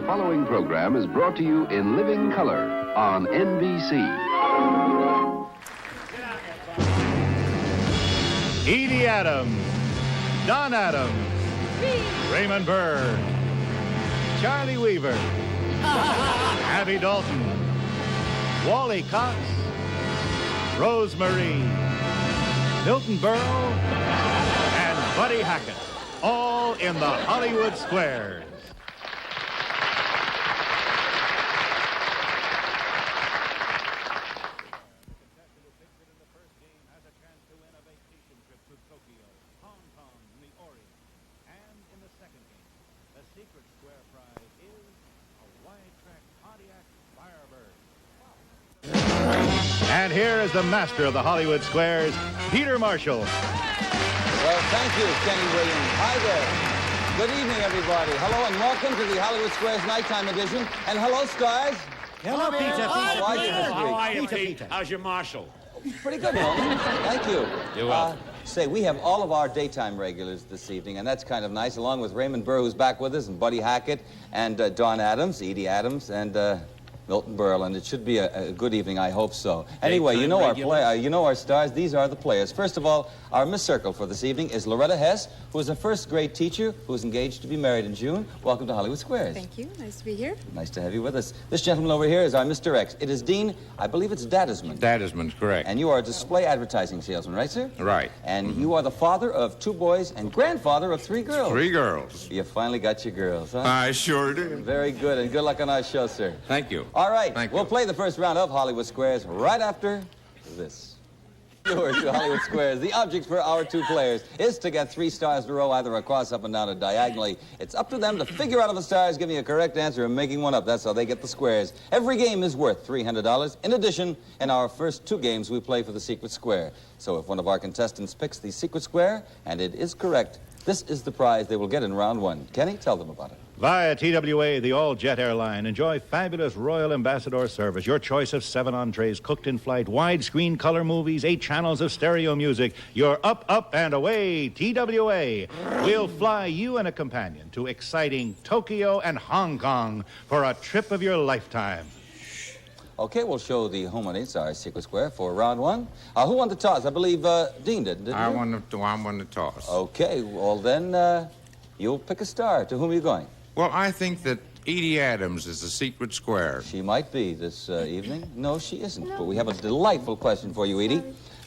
following program is brought to you in living color on NBC. Edie Adams, Don Adams, Raymond Burr, Charley Weaver, Abby Dalton, Wally Cox, Rosemary, Milton Berle, and Buddy Hackett, all in the Hollywood Squares. And here is the master of the Hollywood Squares, Peter Marshall. Well, thank you, Kenny Williams. Hi there. Good evening, everybody. Hello, and welcome to the Hollywood Squares Nighttime Edition. And hello, stars. Hello, Peter. How are you this week? How are you, Pete? How's your Marshal? Pretty good, Milton. Thank you. You're welcome. Say, we have all of our daytime regulars this evening, and that's kind of nice, along with Raymond Burr, who's back with us, and Buddy Hackett, and Don Adams, Edie Adams, and Milton Berle, and it should be a good evening. I hope so. Anyway, you know our stars. These are the players. First of all, our Miss Circle for this evening is Loretta Hess, who is a first-grade teacher who is engaged to be married in June. Welcome to Hollywood Squares. Thank you. Nice to be here. Nice to have you with us. This gentleman over here is our Mr. X. It is Dean. I believe it's Dadisman. Dadisman's correct. And you are a display advertising salesman, right, sir? Right. And you are the father of 2 boys and grandfather of 3 girls. 3 girls. You finally got your girls, huh? I sure did. Very good, and good luck on our show, sir. Thank you. All right, Thank we'll you. play the first round of Hollywood Squares right after this. Yours to Hollywood Squares. The object for our 2 players is to get 3 stars in a row, either across, up, and down, or diagonally. It's up to them to figure out if a star is giving a correct answer and making one up. That's how they get the squares. Every game is worth $300. In addition, in our first 2 games, we play for the secret square. So if one of our contestants picks the secret square, and it is correct, this is the prize they will get in round 1. Kenny, tell them about it. Via TWA, the all-jet airline, enjoy fabulous Royal Ambassador service. Your choice of 7 entrees, cooked in flight, widescreen color movies, 8 channels of stereo music. You're up, up, and away, TWA. We'll fly you and a companion to exciting Tokyo and Hong Kong for a trip of your lifetime. Okay, we'll show the hominids our secret square for round 1. Who won the toss? I believe Dean didn't I you? won the toss. Okay, well then, you'll pick a star. To whom are you going? Well, I think that Edie Adams is the secret square. She might be this evening. No, she isn't. But we have a delightful question for you, Edie.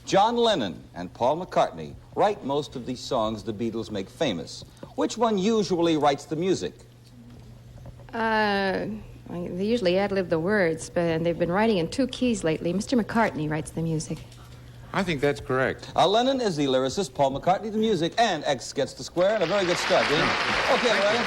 John Lennon and Paul McCartney write most of these songs the Beatles make famous. Which one usually writes the music? They usually ad-lib the words, and they've been writing in 2 keys lately. Mr. McCartney writes the music. I think that's correct. Lennon is the lyricist, Paul McCartney the music, and X gets the square, and a very good start, Dean. Okay, Loretta.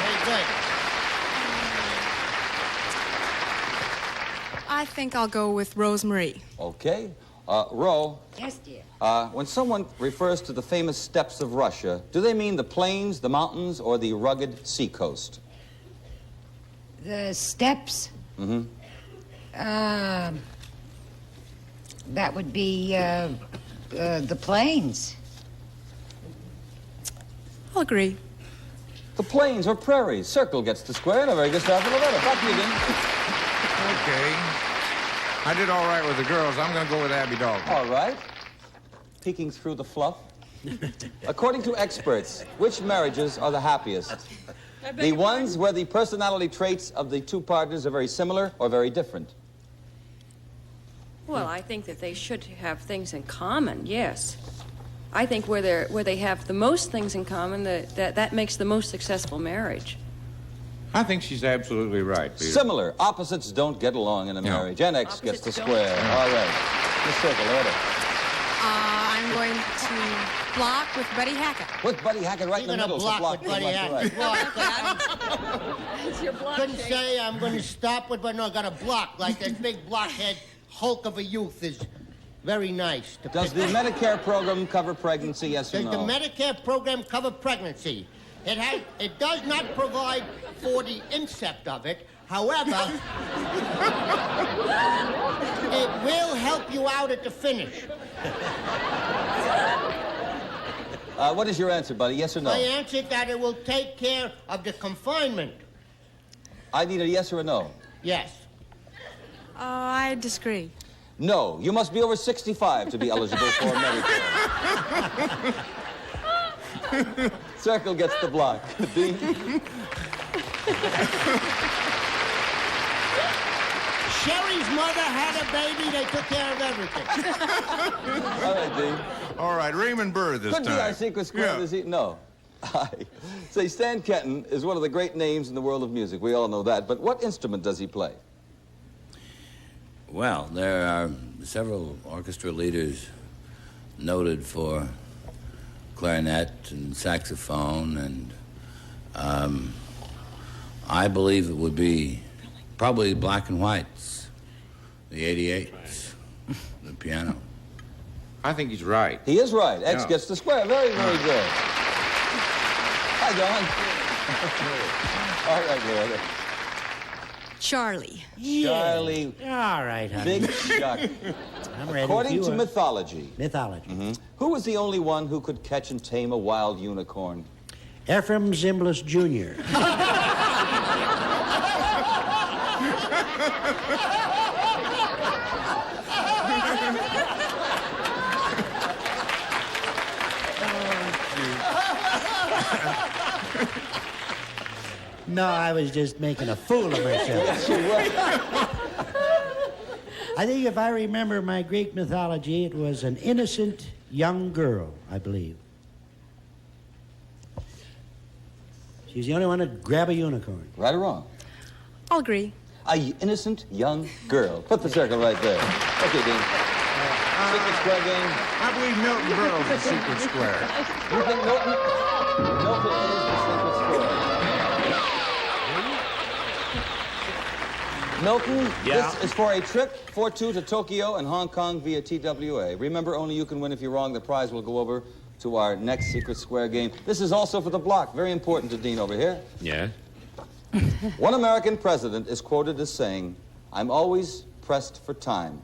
I think I'll go with Rosemary. Okay. Ro. Yes, dear. When someone refers to the famous steppes of Russia, do they mean the plains, the mountains, or the rugged seacoast? The steps? Mm-hmm. That would be, the plains. I'll agree. The plains or prairies. Circle gets the square, and a very good start for Loretta. Back to you, Dean. Okay. I did all right with the girls. I'm going to go with Abby Dalton. All right. Peeking through the fluff. According to experts, which marriages are the happiest? The ones where the personality traits of the 2 partners are very similar or very different? Well, I think that they should have things in common, yes. I think where they have the most things in common, that makes the most successful marriage. I think she's absolutely right, Peter. Similar. Opposites don't get along in a marriage. And X gets the square. All right. Miss Circle, Loretta. I'm going to block with Buddy Hackett. With Buddy Hackett right in the middle. Block with Buddy Hackett. It's your block. Couldn't say I'm going to stop with, but no, I got a block. Like that big blockhead Hulk of a youth is very nice. Does the Medicare program cover pregnancy, yes or Does no? the Medicare program cover pregnancy? It does not provide for the incept of it. However, it will help you out at the finish. What is your answer, buddy? Yes or no? I answered that it will take care of the confinement. I need a yes or a no. Yes. I disagree. No, you must be over 65 to be eligible for Medicare. Circle gets the block. Dean? Sherry's mother had a baby. They took care of everything. All right, Dean. All right, Raymond Burr this Could time. be our secret square this evening. No. Say, Stan Kenton is one of the great names in the world of music. We all know that. But what instrument does he play? Well, there are several orchestra leaders noted for clarinet and saxophone, and I believe it would be probably black and whites, the 88s, the piano. I think he's right. He is right. X Yeah. gets the square. Very, very good. Hi, Don. All right, Loretta. Charley. Charley. All right, honey. Big Chuck. I'm ready. According if you to are. mythology, who was the only one who could catch and tame a wild unicorn? Ephraim Zimbalist Jr. No, I was just making a fool of myself. Yes, you were. I think if I remember my Greek mythology, it was an innocent young girl, I believe. She's the only one to grab a unicorn. Right or wrong? I'll agree. A innocent young girl. Put the circle right there. Okay, Dean. Secret square game. I believe Milton Berle's the secret square. You think Milton? Milton is the secret square. Milton, this is for a trip for two to Tokyo and Hong Kong via TWA. Remember, only you can win. If you're wrong, the prize will go over to our next secret square game. This is also for the block. Very important to Dean over here. Yeah? One American president is quoted as saying, "I'm always pressed for time.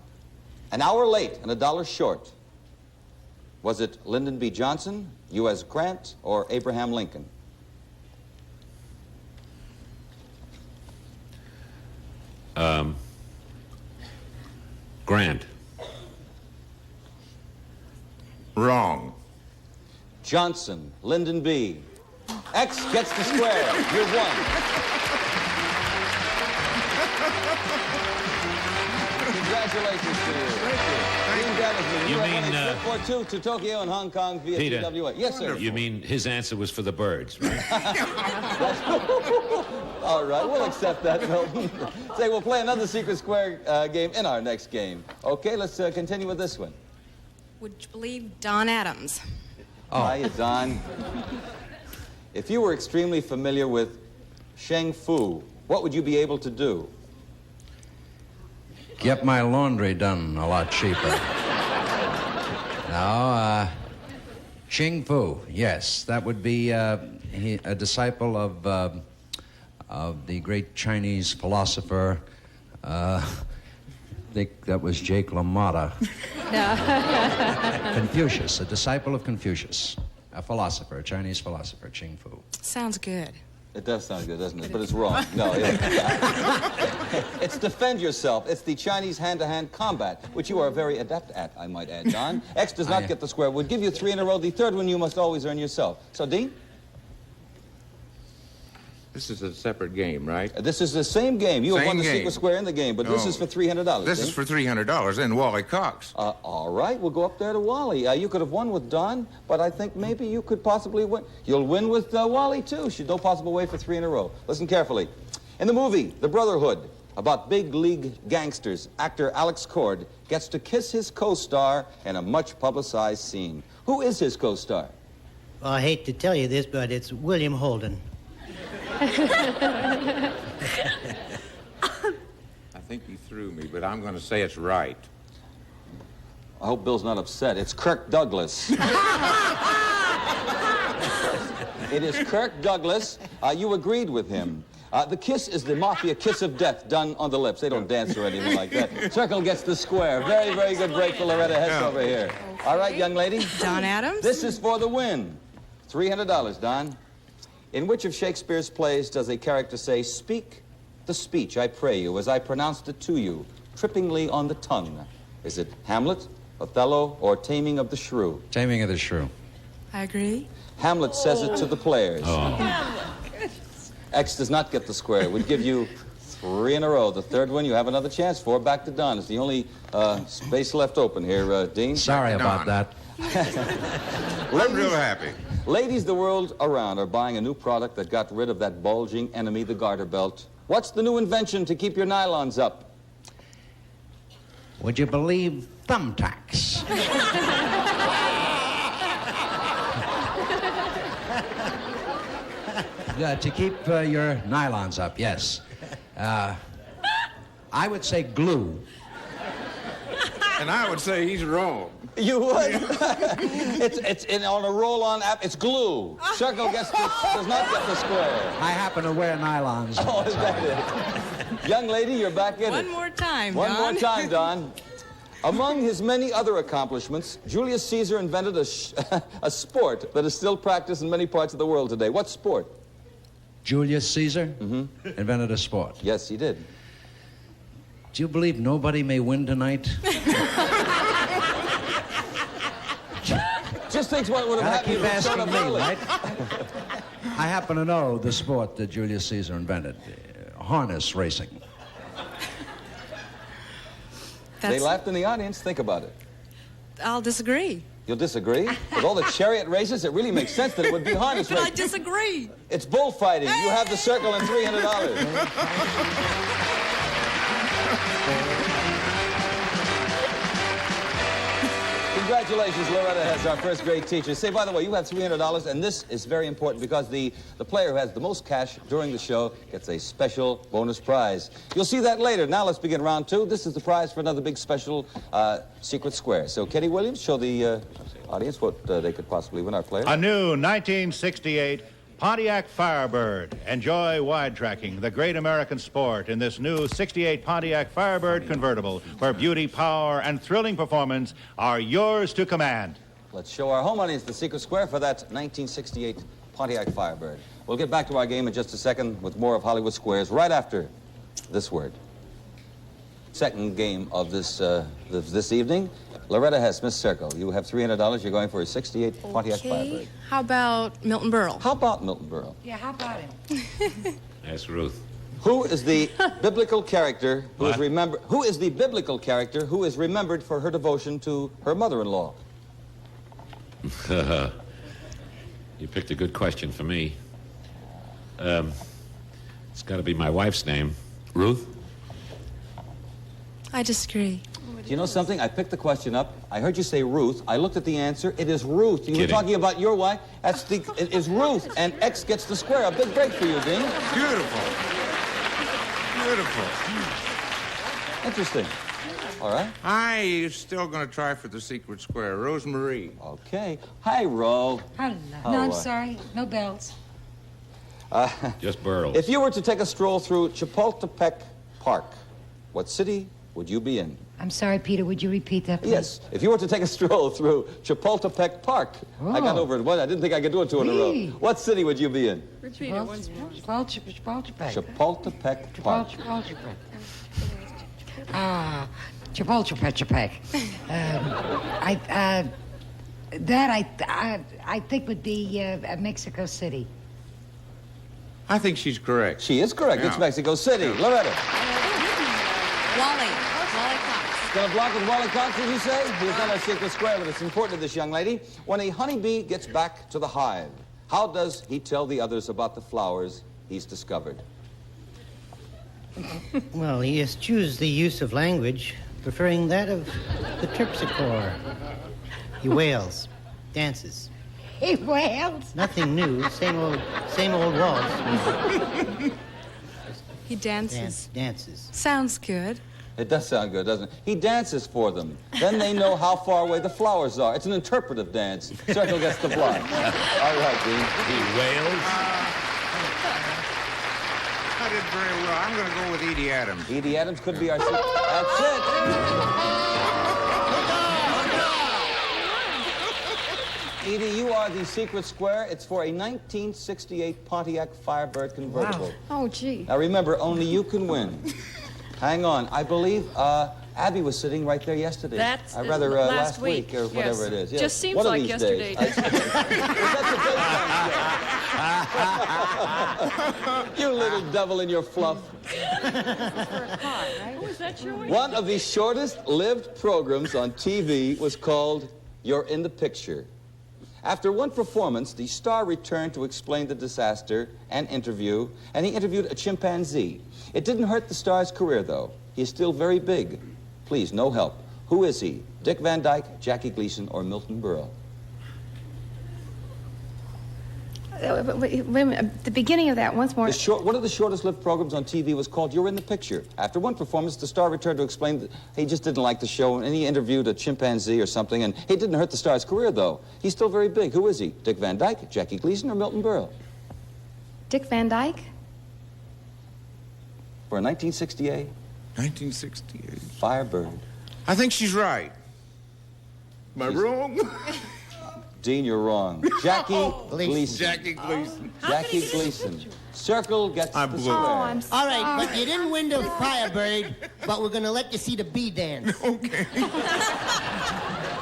An hour late and $1 short." Was it Lyndon B. Johnson, U.S. Grant, or Abraham Lincoln? Grant. Wrong. Johnson, Lyndon B. X gets the square. You've won. Congratulations to you. Thank you. Dean Dennisman, You have mean, won a trip for two to Tokyo and Hong Kong via Peter. TWA. Yes, sir. You mean his answer was for the birds, right? All right, we'll accept that, Milton. Say, we'll play another secret square game in our next game. Okay, let's continue with this one. Would you believe Don Adams? Hiya, Don. If you were extremely familiar with Sheng Fu, what would you be able to do? Get my laundry done a lot cheaper. No, Xing Fu, yes. That would be a disciple of the great Chinese philosopher, I think that was Jake LaMotta. Confucius, a disciple of Confucius. A philosopher, a Chinese philosopher, Xing Fu. Sounds good. It does sound good, doesn't it? But it's wrong. No, it's defend yourself. It's the Chinese hand-to-hand combat, which you are very adept at, I might add, Don. X does not get the square. We'll give you 3 in a row. The third one you must always earn yourself. So, Dean? This is a separate game, right? This is the same game. You have Same won the game. secret square in the game, but this is for $300. This is for $300, and Wally Cox. All right, we'll go up there to Wally. You could have won with Don, but I think maybe you could possibly win. You'll win with Wally, too. She's no possible way for 3 in a row. Listen carefully. In the movie, The Brotherhood, about big league gangsters, actor Alex Cord gets to kiss his co-star in a much-publicized scene. Who is his co-star? Well, I hate to tell you this, but it's William Holden. I think you threw me, but I'm going to say it's right. I hope Bill's not upset. It's Kirk Douglas. It is Kirk Douglas. You agreed with him. The kiss is the mafia kiss of death done on the lips. They don't dance or anything like that. Circle gets the square. Very, very good break for Loretta. Heads over here. All right, young lady. Don Adams? This is for the win. $300, Don. In which of Shakespeare's plays does a character say, "Speak, the speech, I pray you, as I pronounced it to you, trippingly on the tongue? Is it Hamlet, Othello, or Taming of the Shrew? Taming of the Shrew. I agree. Hamlet says it to the players. X does not get the square. We'd give you 3 in a row. The third one you have another chance for. Back to Don. It's the only space left open here, Dean. Sorry about that. I'm real happy. Ladies the world around are buying a new product that got rid of that bulging enemy, the garter belt. What's the new invention to keep your nylons up? Would you believe thumbtacks? To keep your nylons up, yes. I would say glue. And I would say he's wrong. You would? it's on a roll-on app. It's glue. Circle does not get the square. I happen to wear nylons. Oh, is that it? Young lady, you're back in it. One more time, One Don. more time, Don. Among his many other accomplishments, Julius Caesar invented a sport that is still practiced in many parts of the world today. What sport? Julius Caesar invented a sport. Yes, he did. Do you believe nobody may win tonight? Just think what would have happened Keep if you showed asking up me, early. right? I happen to know the sport that Julius Caesar invented, harness racing. They laughed in the audience. Think about it. I'll disagree. You'll disagree? With all the chariot races, it really makes sense that it would be harness But I racing. disagree. It's bullfighting. You have the circle and $300. Congratulations, Loretta has our first grade teacher. Say, by the way, you have $300, and this is very important because the player who has the most cash during the show gets a special bonus prize. You'll see that later. Now let's begin round 2. This is the prize for another big special secret square. So, Kenny Williams, show the audience what they could possibly win, our player. A new 1968 Pontiac Firebird. Enjoy wide tracking, the great American sport, in this new 68 Pontiac Firebird convertible, where beauty, power, and thrilling performance are yours to command. Let's show our home audience the secret square for that 1968 Pontiac Firebird. We'll get back to our game in just a second with more of Hollywood Squares right after this word. Second game of this evening. Loretta has Smith's Circle. You have $300. You're going for a 68 Pontiac Firebird. How about Milton Berle? How about Milton Berle? Yeah, how about him? That's Ruth. Who is the biblical character who is remembered? Who is the biblical character who is remembered for her devotion to her mother-in-law? You picked a good question for me. It's got to be my wife's name, Ruth. I disagree. Do you know something? I picked the question up. I heard you say Ruth. I looked at the answer. It is Ruth. You were talking about your wife. It is Ruth, and X gets the square. A big break for you, Dean. Beautiful. Beautiful. Interesting. All right. I'm still going to try for the secret square. Rosemarie. Okay. Hi, Ro. Hello. No, I'm sorry. No bells. Just Burle. If you were to take a stroll through Chapultepec Park, what city would you be in? I'm sorry, Peter. Would you repeat that, please? Yes. If you were to take a stroll through Chapultepec Park, I got over it once. I didn't think I could do it 2 in a row. What city would you be in? Repeat it once more. Chapultepec. Chapultepec Park. Chapultepec. I think would be Mexico City. I think she's correct. She is correct. Yeah. It's Mexico City. Loretta. Wally Cox. Gonna block with Wally Cox, did you say? He's not our secret square, but it's important to this young lady. When a honeybee gets back to the hive, how does he tell the others about the flowers he's discovered? Well, he eschews the use of language, preferring that of the terpsichore. He wails, dances. He wails? Nothing new, same old waltz. He dances. Dances. Sounds good. It does sound good, doesn't it? He dances for them. Then they know how far away the flowers are. It's an interpretive dance. Circle gets the block. All right, Dean. He wails. I did very well. I'm going to go with Edie Adams. Edie Adams could be our secret. That's it. Edie, you are the secret square. It's for a 1968 Pontiac Firebird convertible. Wow. Oh, gee. Now remember, only you can win. Hang on. I believe Abby was sitting right there yesterday. That's rather last week or whatever it is. Yes. Just seems One of like these yesterday. days. You little devil in your fluff. Was that your way? One of the shortest-lived programs on TV was called You're in the Picture. After one performance, the star returned to explain the disaster and interview, and he interviewed a chimpanzee. It didn't hurt the star's career, though. He is still very big. Please, no help. Who is he? Dick Van Dyke, Jackie Gleason, or Milton Berle? Wait a minute. The beginning of that, once more. One of the shortest-lived programs on TV was called You're in the Picture. After one performance, the star returned to explain that he just didn't like the show, and he interviewed a chimpanzee or something, and it didn't hurt the star's career, though. He's still very big. Who is he? Dick Van Dyke, Jackie Gleason, or Milton Berle? Dick Van Dyke? For a 1968 1968. Firebird. I think she's right. Am I wrong? Dean, you're wrong. Jackie Gleason. Jackie Gleason. Jackie Gleason. Circle gets the square. I'm sorry. All right, but you didn't win the Firebird, but we're going to let you see the bee dance. Okay.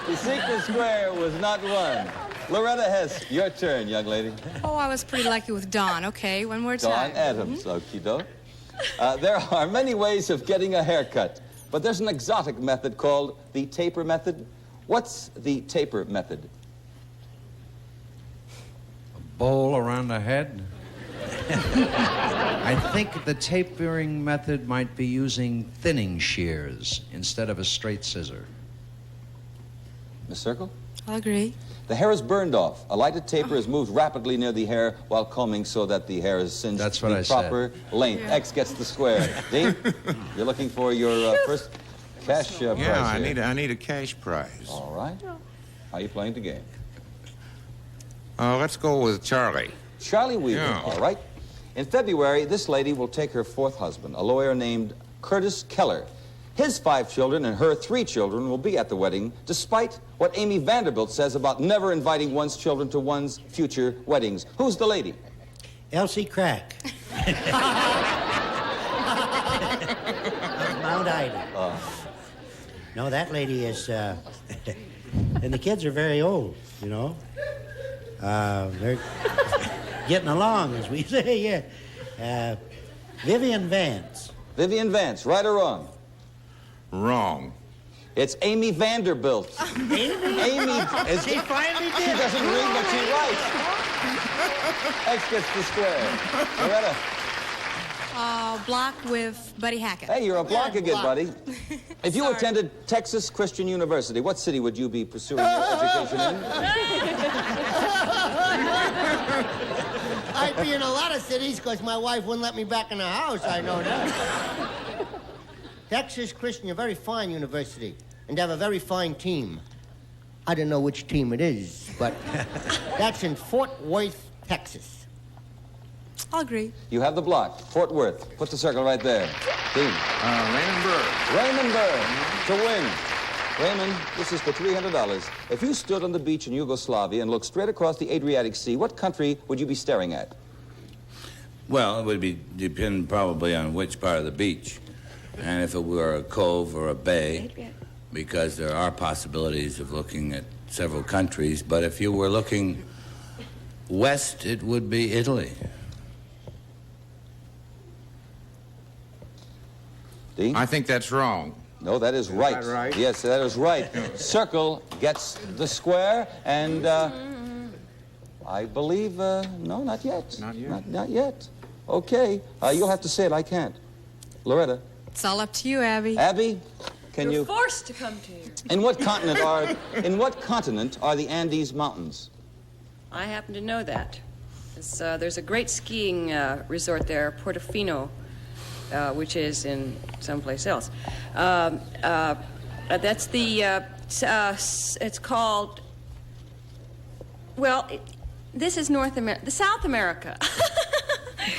The secret square was not won. Loretta Hess, your turn, young lady. Oh, I was pretty lucky with Dawn. Okay, one more time. Dawn Adams, okie doke. There are many ways of getting a haircut, but there's an exotic method called the taper method. What's the taper method? Bowl around the head. I think the tapering method might be using thinning shears instead of a straight scissor. Miss Circle? I'll agree. The hair is burned off. A lighted taper is moved rapidly near the hair while combing so that the hair is singed That's what to I the proper length. Yeah. X gets the square. Dean, you're looking for your first cash prize Yeah, here. I need a cash prize. All right. How are you playing the game? Let's go with Charley. Charley Weaver. Yeah. All right. In February, this lady will take her fourth husband, a lawyer named Curtis Keller. His 5 children and her 3 children will be at the wedding, despite what Amy Vanderbilt says about never inviting one's children to one's future weddings. Who's the lady? Elsie Crack. Mount Ida. No, that lady is, and the kids are very old, you know. They're getting along, as we say, yeah. Vivian Vance. Vivian Vance, right or wrong? Wrong. It's Amy Vanderbilt. Amy? Is, She finally did. She doesn't read, but she writes. X gets the square. Loretta. Block with Buddy Hackett. Hey, you're a block again, buddy. If you Sorry. attended Texas Christian University, what city would you be pursuing your education in? I'd be in a lot of cities because my wife wouldn't let me back in the house. I know that. Texas Christian, a very fine university, and they have a very fine team. I don't know which team it is, but that's in Fort Worth, Texas. I'll agree. You have the block. Fort Worth. Put the circle right there. Dean. Raymond Burr. Raymond Burr to win. Raymond, this is for $300. If you stood on the beach in Yugoslavia and looked straight across the Adriatic Sea, what country would you be staring at? Well, it would depend probably on which part of the beach. And if it were a cove or a bay, because there are possibilities of looking at several countries. But if you were looking west, it would be Italy. Dean? I think that's wrong. No, that is right. Is that right? Yes, that is right. Circle gets the square, and I believe, no, not yet. Not yet. Not yet. Okay, you'll have to say it. I can't. Loretta. It's all up to you, Abby. Abby, can You're you? forced to come to here. In what continent are the Andes Mountains? I happen to know that. There's a great skiing resort there, Portofino, which is in someplace else. That's the, it's called, well, this is North America, South America.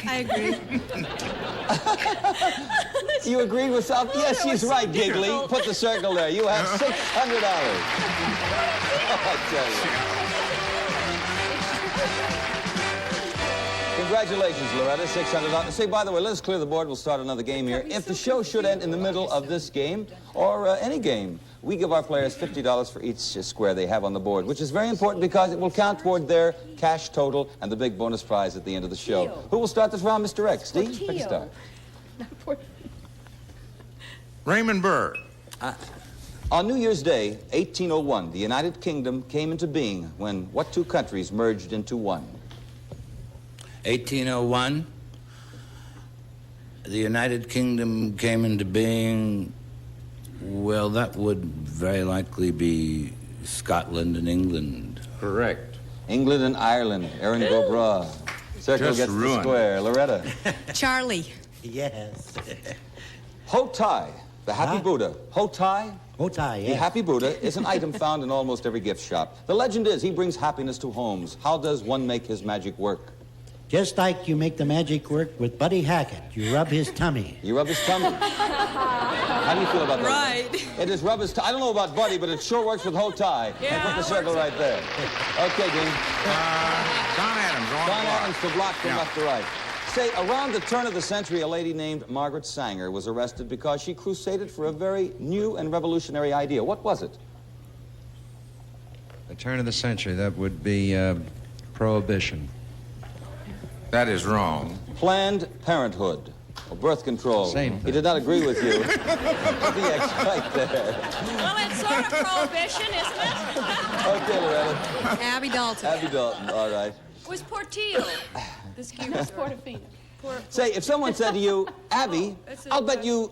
I agree. You agreed with South? Yes, that she's was right, so Giggly. difficult. Put the circle there. You have $600. Oh, I tell you. Congratulations, Loretta. $600. Say, by the way, let us clear the board. We'll start another game here. If the show should end in the middle of this game, or any game, we give our players $50 for each square they have on the board, which is very important because it will count toward their cash total and the big bonus prize at the end of the show. Who will start this round? Mr. X. Steve, pick a star. Raymond Burr. On New Year's Day, 1801, the United Kingdom came into being when what two countries merged into one? 1801, the United Kingdom came into being, well, that would very likely be Scotland and England. Correct. England and Ireland. Aaron Gobra. Circle Just gets ruined. the square. Loretta. Charley. Yes. Hotai, the happy Buddha. Hotai? Hotai, The yes. happy Buddha is an item found in almost every gift shop. The legend is he brings happiness to homes. How does one make his magic work? Just like you make the magic work with Buddy Hackett. You rub his tummy. You rub his tummy. How do you feel about that? Right. It is rub his tummy. I don't know about Buddy, but it sure works with Hotai. Yeah, Put the it circle works. right there. Okay, Dean. Don Adams on Don the block. Adams to block from Yeah. left to right. Say, around the turn of the century, a lady named Margaret Sanger was arrested because she crusaded for a very new and revolutionary idea. What was it? The turn of the century, that would be prohibition. That is wrong. Planned Parenthood, or birth control. Same He thing. did not agree with you. The X right there. Well, it's sort of prohibition, isn't it? Okay, Loretta. Abby Dalton. Abby Dalton, all right. Was Portillo. This game was Portofino. Say, if someone said to you, Abby, that's a- I'll bet you...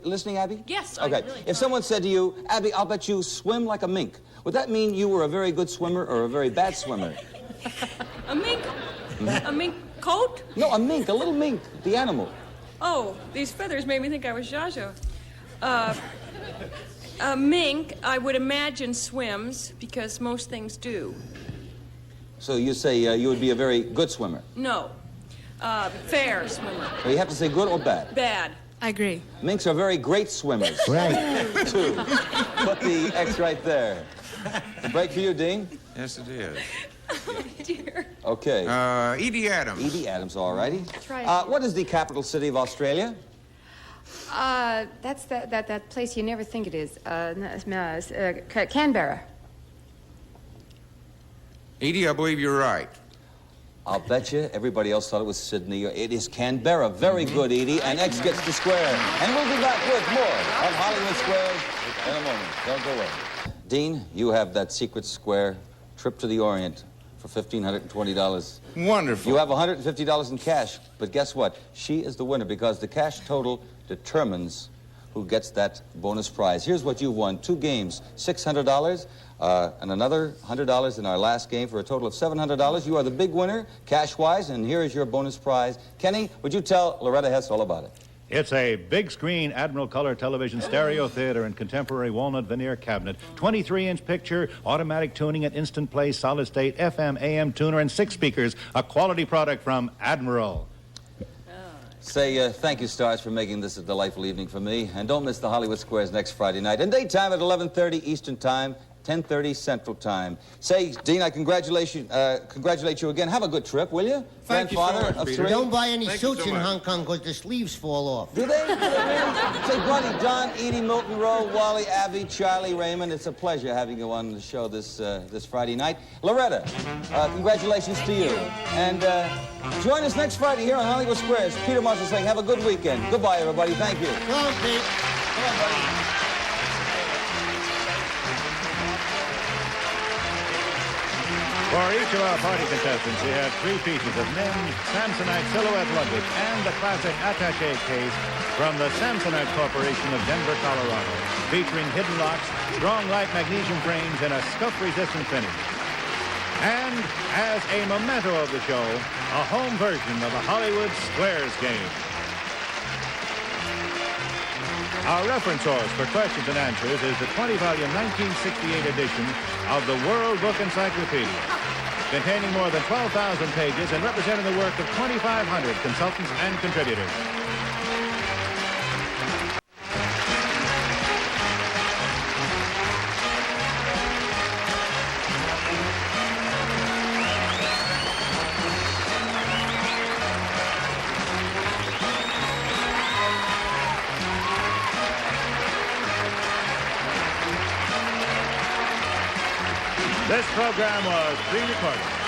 Listening, Abby? Yes, I'm Okay. really If someone said to you, Abby, I'll bet you swim like a mink, would that mean you were a very good swimmer or a very bad swimmer? A mink? A mink coat? No, a mink, a little mink, the animal. Oh, these feathers made me think I was Zsa Zsa. A mink, I would imagine, swims because most things do. So you say you would be a very good swimmer. No. Fair swimmer. Well, you have to say good or bad. Bad. I agree. Minks are very great swimmers. Right. Too. Put the X right there. A break for you, Dean? Yes, it is. Oh, dear. Okay. Edie Adams. Edie Adams, all righty. Try it. What is the capital city of Australia? That's that place you never think it is. Canberra. Edie, I believe you're right. I'll bet you everybody else thought it was Sydney. It is Canberra. Very good, Edie. And X gets the square. And we'll be back with more of Hollywood Squares in a moment. Don't go away. Dean, you have that secret square trip to the Orient for $1,520. Wonderful. You have $150 in cash, but guess what? She is the winner because the cash total determines who gets that bonus prize. Here's what you won. 2 games, $600, and another $100 in our last game for a total of $700. You are the big winner, cash-wise, and here is your bonus prize. Kenny, would you tell Loretta Hess all about it? It's a big screen Admiral Color television stereo theater and contemporary walnut veneer cabinet, 23-inch picture, automatic tuning and instant play, solid state, FM, AM tuner, and 6 speakers. A quality product from Admiral. Say thank you, stars, for making this a delightful evening for me. And don't miss the Hollywood Squares next Friday night. And daytime at 11:30 Eastern Time, 10:30 Central Time. Say, Dean, I congratulate you again. Have a good trip, will you? Thank you so Grandfather much, of Peter. 3. Don't buy any Thank you suits so in much. Hong Kong because the sleeves fall off. Do they? Say, buddy, John, Edie, Milton, Rowe, Wally, Abby, Charley, Raymond, it's a pleasure having you on the show this Friday night. Loretta, congratulations to you. And join us next Friday here on Hollywood Squares. Peter Marshall saying, have a good weekend. Goodbye, everybody. Thank you. Go on, Pete. Come on, buddy. For each of our party contestants, we have 3 pieces of men's Samsonite silhouette luggage and the classic attaché case from the Samsonite Corporation of Denver, Colorado, featuring hidden locks, strong light magnesium frames, and a scuff-resistant finish. And as a memento of the show, a home version of the Hollywood Squares game. Our reference source for questions and answers is the 20-volume 1968 edition of the World Book Encyclopedia, containing more than 12,000 pages and representing the work of 2,500 consultants and contributors. This program was pre-recorded.